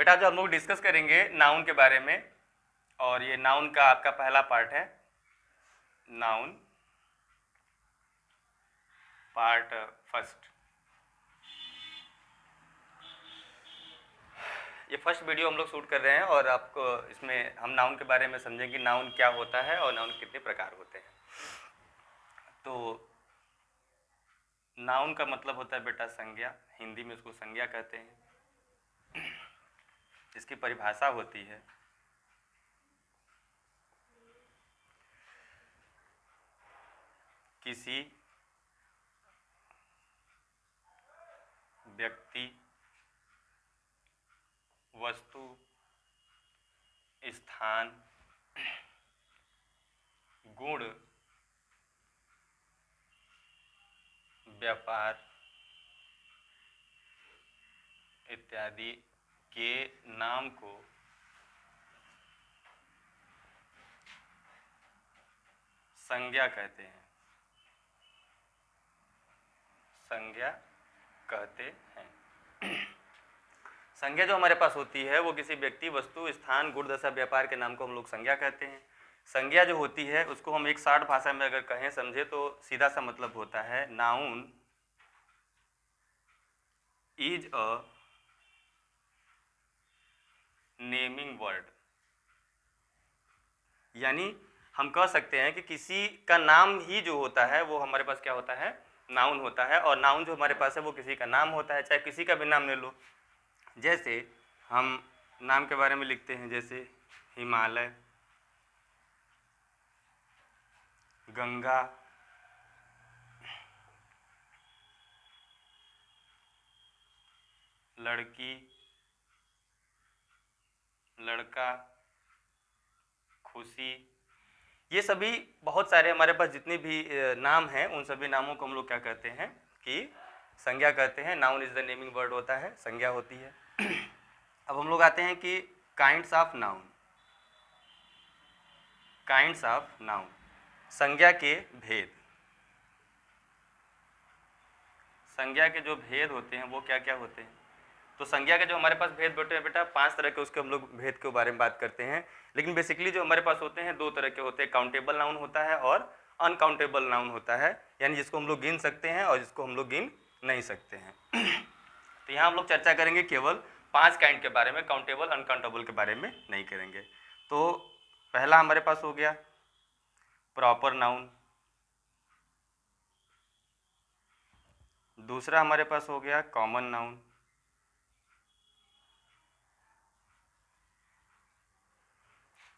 बेटा जो हम लोग डिस्कस करेंगे नाउन के बारे में, और ये नाउन का आपका पहला पार्ट है, नाउन पार्ट फर्स्ट। ये फर्स्ट वीडियो हम लोग शूट कर रहे हैं और आपको इसमें हम नाउन के बारे में समझेंगे, नाउन क्या होता है और नाउन कितने प्रकार होते हैं। तो नाउन का मतलब होता है बेटा संज्ञा, हिंदी में उसको संज्ञा कहते हैं। इसकी परिभाषा होती है किसी व्यक्ति, वस्तु, स्थान, गुण, व्यापार इत्यादि के नाम को संज्ञा कहते हैं, संज्ञा कहते हैं। संज्ञा जो हमारे पास होती है वो किसी व्यक्ति, वस्तु, स्थान, गुण, दशा, व्यापार के नाम को हम लोग संज्ञा कहते हैं। संज्ञा जो होती है उसको हम एक शार्ट भाषा में अगर कहें समझे तो सीधा सा मतलब होता है noun is a naming word. यानी हम कह सकते हैं कि किसी का नाम ही जो होता है वो हमारे पास क्या होता है, नाउन होता है। और नाउन जो हमारे पास है वो किसी का नाम होता है, चाहे किसी का भी नाम ले लो। जैसे हम नाम के बारे में लिखते हैं, जैसे हिमालय, गंगा, लड़की, लड़का, खुशी, ये सभी बहुत सारे हमारे पास जितने भी नाम हैं उन सभी नामों को हम लोग क्या कहते हैं कि संज्ञा कहते हैं। Noun is the naming word होता है, संज्ञा होती है। अब हम लोग आते हैं कि kinds of noun. Kinds of noun, संज्ञा के भेद। संज्ञा के जो भेद होते हैं वो क्या क्या होते हैं? तो संज्ञा के जो हमारे पास भेद बेटा 5 तरह के उसके हम लोग भेद के बारे में बात करते हैं। लेकिन बेसिकली जो हमारे पास होते हैं 2 तरह के होते हैं, काउंटेबल नाउन होता है और अनकाउंटेबल नाउन होता है, यानी जिसको हम लोग गिन सकते हैं और जिसको हम लोग गिन नहीं सकते हैं। तो यहाँ हम लोग चर्चा करेंगे केवल 5 काइंड के बारे में, काउंटेबल अनकाउंटेबल के बारे में नहीं करेंगे। तो पहला हमारे पास हो गया प्रॉपर नाउन, दूसरा हमारे पास हो गया कॉमन नाउन,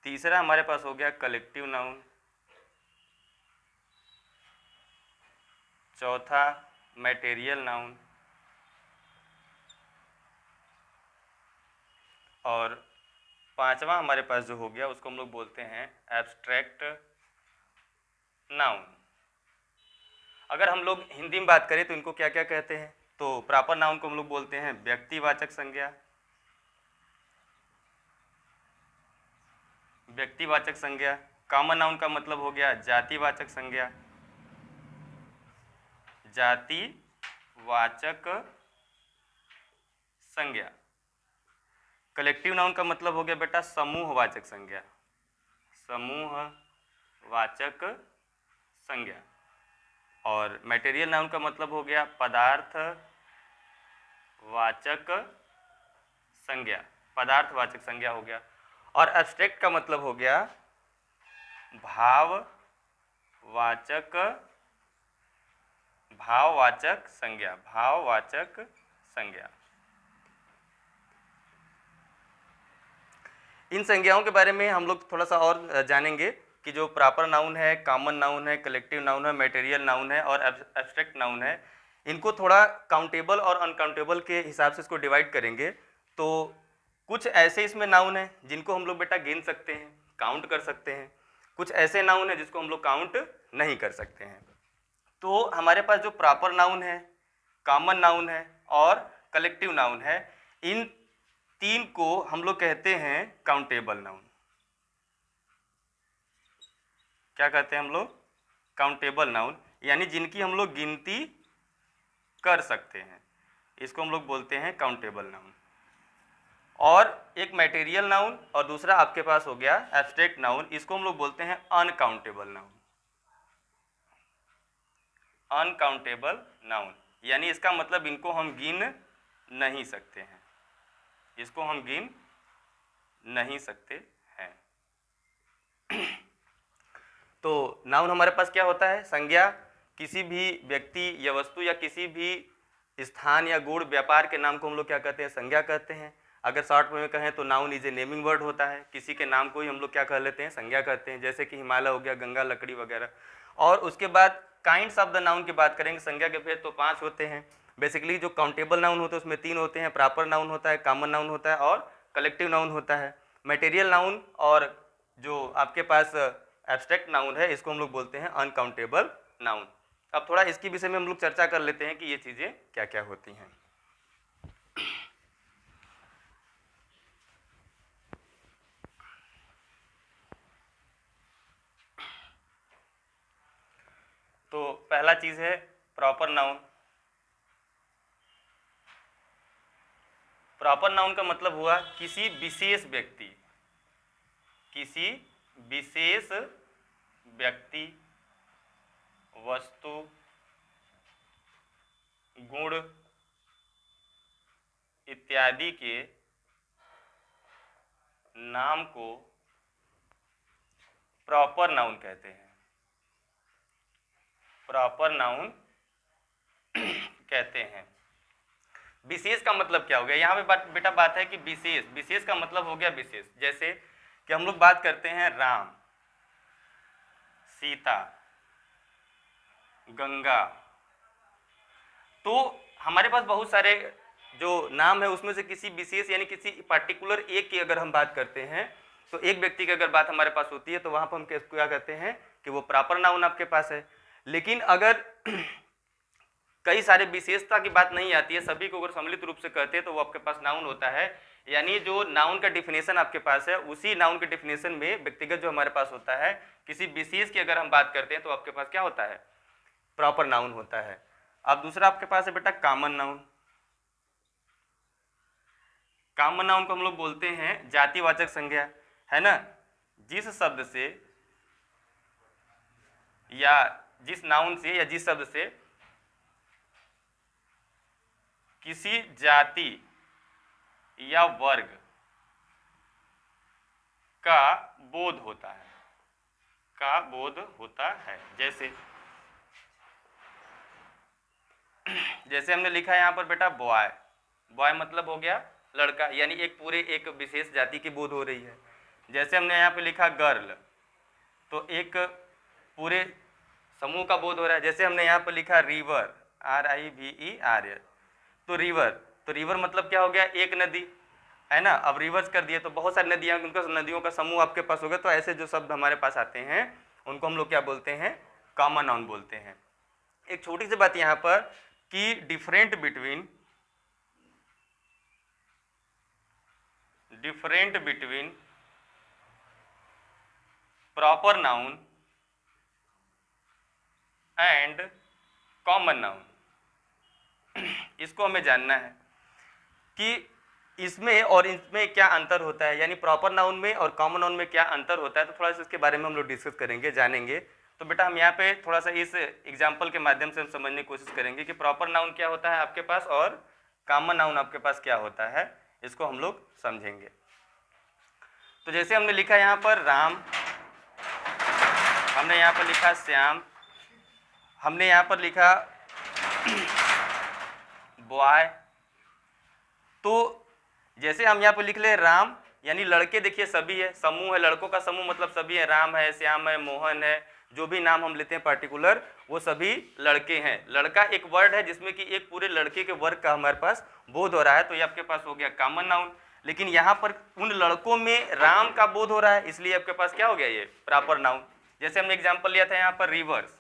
तीसरा हमारे पास हो गया कलेक्टिव नाउन, चौथा मैटेरियल नाउन, और पांचवा हमारे पास जो हो गया उसको हम लोग बोलते हैं एब्स्ट्रैक्ट नाउन। अगर हम लोग हिंदी में बात करें तो इनको क्या क्या कहते हैं? तो प्रॉपर नाउन को हम लोग बोलते हैं व्यक्तिवाचक संज्ञा, व्यक्तिवाचक संज्ञा। कॉमन नाउन का मतलब हो गया जातिवाचक संज्ञा, जातिवाचक संज्ञा। कलेक्टिव नाउन का मतलब हो गया बेटा समूहवाचक संज्ञा, समूहवाचक संज्ञा। और मटेरियल नाउन का मतलब हो गया पदार्थवाचक संज्ञा, पदार्थवाचक संज्ञा हो गया। और एब्स्ट्रैक्ट का मतलब हो गया भाववाचक संज्ञा, भाववाचक संज्ञा। इन संज्ञाओं के बारे में हम लोग थोड़ा सा और जानेंगे कि जो प्रॉपर नाउन है, कॉमन नाउन है, कलेक्टिव नाउन है, मटेरियल नाउन है और एब्स्ट्रैक्ट नाउन है, इनको थोड़ा काउंटेबल और अनकाउंटेबल के हिसाब से इसको डिवाइड करेंगे। तो कुछ ऐसे इसमें नाउन हैं जिनको हम लोग बेटा गिन सकते हैं, काउंट कर सकते हैं। कुछ ऐसे नाउन हैं जिसको हम लोग काउंट नहीं कर सकते हैं। तो हमारे पास जो प्रॉपर नाउन है, कॉमन नाउन है और कलेक्टिव नाउन है, इन 3 को हम लोग कहते हैं काउंटेबल नाउन। क्या कहते हैं हम लोग? काउंटेबल नाउन, यानी जिनकी हम लोग गिनती कर सकते हैं, इसको हम लोग बोलते हैं काउंटेबल नाउन। और एक मटेरियल नाउन और दूसरा आपके पास हो गया एब्स्ट्रैक्ट नाउन। इसको हम लोग बोलते हैं अनकाउंटेबल नाउन। अनकाउंटेबल नाउन यानी इसका मतलब इनको हम गिन नहीं सकते हैं, इसको हम गिन नहीं सकते हैं। तो नाउन हमारे पास क्या होता है? संज्ञा, किसी भी व्यक्ति या वस्तु या किसी भी स्थान या गुण व्यापार के नाम को हम लोग क्या कहते हैं? संज्ञा कहते हैं। अगर शॉर्ट में कहें तो noun is a naming word होता है, किसी के नाम को ही हम लोग क्या कह लेते हैं? संज्ञा कहते हैं, जैसे कि हिमालय हो गया, गंगा, लकड़ी वगैरह। और उसके बाद काइंड्स ऑफ द नाउन की बात करेंगे। संज्ञा के भेद तो 5 होते हैं बेसिकली। जो काउंटेबल नाउन होते हैं उसमें 3 होते हैं, प्रॉपर नाउन होता है, कॉमन नाउन होता है और कलेक्टिव नाउन होता है। मटेरियल नाउन और जो आपके पास एब्स्ट्रैक्ट नाउन है इसको हम लोग बोलते हैं अनकाउंटेबल नाउन। अब थोड़ा इसके विषय में हम लोग चर्चा कर लेते हैं कि ये चीज़ें क्या क्या होती हैं। तो पहला चीज़ है प्रॉपर नाउन। प्रॉपर नाउन का मतलब हुआ किसी विशेष व्यक्ति, किसी विशेष व्यक्ति, वस्तु, गुण इत्यादि के नाम को प्रॉपर नाउन कहते हैं। प्रॉपर नाउन कहते हैं। विशेष का मतलब क्या हो गया? यहाँ पे बेटा बात है कि विशेष, विशेष का मतलब हो गया विशेष। जैसे कि हम लोग बात करते हैं राम, सीता, गंगा, तो हमारे पास बहुत सारे जो नाम है उसमें से किसी विशेष यानी किसी पार्टिकुलर एक की अगर हम बात करते हैं तो एक व्यक्ति की अगर बात हमारे पास होती है तो वहां पर हम क्या कहते हैं कि वो प्रॉपर नाउन आपके पास है। लेकिन अगर कई सारे विशेषता की बात नहीं आती है, सभी को अगर सम्मिलित रूप से कहते हैं तो वो आपके पास नाउन होता है। यानी जो नाउन का डिफिनेशन आपके पास है उसी नाउन के डिफिनेशन में व्यक्तिगत जो हमारे पास होता है किसी विशेष की अगर हम बात करते हैं तो आपके पास क्या होता है? प्रॉपर नाउन होता है। अब दूसरा आपके पास है बेटा कॉमन नाउन। कॉमन नाउन को हम लोग बोलते हैं जातिवाचक संज्ञा, है ना। जिस शब्द से या जिस नाउन से या जिस शब्द से किसी जाति या वर्ग का बोध होता है, का बोध होता है। जैसे हमने लिखा है यहाँ पर बेटा बॉय, बॉय मतलब हो गया लड़का, यानी एक पूरे एक विशेष जाति की बोध हो रही है। जैसे हमने यहाँ पे लिखा गर्ल तो एक पूरे समूह का बोध हो रहा है। जैसे हमने यहाँ पर लिखा रिवर, RIVER, तो रिवर मतलब क्या हो गया? एक नदी, है ना। अब रिवर्स कर दिए तो बहुत सारी नदियाँ, उनका नदियों का समूह आपके पास हो गया। तो ऐसे जो शब्द हमारे पास आते हैं उनको हम लोग क्या बोलते हैं? कॉमन नाउन बोलते हैं। एक छोटी सी बात यहाँ पर कि different between proper noun and common noun, इसको हमें जानना है कि इसमें और इसमें क्या अंतर होता है, यानी प्रॉपर नाउन में और कॉमन नाउन में क्या अंतर होता है। तो थोड़ा सा इसके बारे में हम लोग डिस्कस करेंगे, जानेंगे। तो बेटा हम यहाँ पे थोड़ा सा इस एग्जाम्पल के माध्यम से हम समझने की कोशिश करेंगे कि प्रॉपर नाउन क्या होता है आपके पास और कॉमन नाउन आपके पास क्या होता है, इसको हम लोग समझेंगे। तो जैसे हमने लिखा यहाँ पर राम, हमने यहाँ पर लिखा श्याम, हमने यहाँ पर लिखा बॉय। तो जैसे हम यहाँ पर लिख ले राम यानी लड़के, देखिए सभी है, समूह है, लड़कों का समूह मतलब सभी है। राम है, श्याम है, मोहन है, जो भी नाम हम लेते हैं पर्टिकुलर वो सभी लड़के हैं। लड़का एक वर्ड है जिसमें कि एक पूरे लड़के के वर्ग का हमारे पास बोध हो रहा है, तो ये आपके पास हो गया कॉमन नाउन। लेकिन यहाँ पर उन लड़कों में राम का बोध हो रहा है, इसलिए आपके पास क्या हो गया? ये प्रॉपर नाउन। जैसे हमने एग्जाम्पल लिया था यहाँ पर रिवर्स,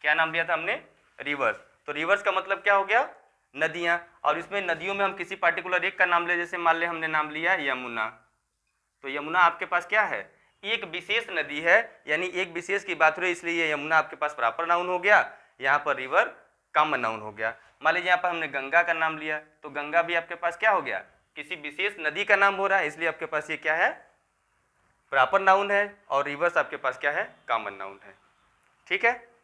क्या नाम लिया था हमने? रिवर्स। तो रिवर्स का मतलब क्या हो गया? नदियां। और इसमें नदियों में हम किसी पार्टिकुलर एक का नाम ले, जैसे मान ले हमने नाम लिया यमुना, तो यमुना आपके पास क्या है? एक विशेष नदी है, यानी एक विशेष की बात हो रही है, इसलिए यमुना आपके पास प्रॉपर नाउन हो गया। यहाँ पर रिवर कॉमन नाउन हो गया। मान लीजिए यहाँ पर हमने गंगा का नाम लिया, तो गंगा भी आपके पास क्या हो गया? किसी विशेष नदी का नाम हो रहा है, इसलिए आपके पास ये क्या है, प्रॉपर नाउन है, और रिवर्स आपके पास क्या है, कॉमन नाउन है। ठीक है।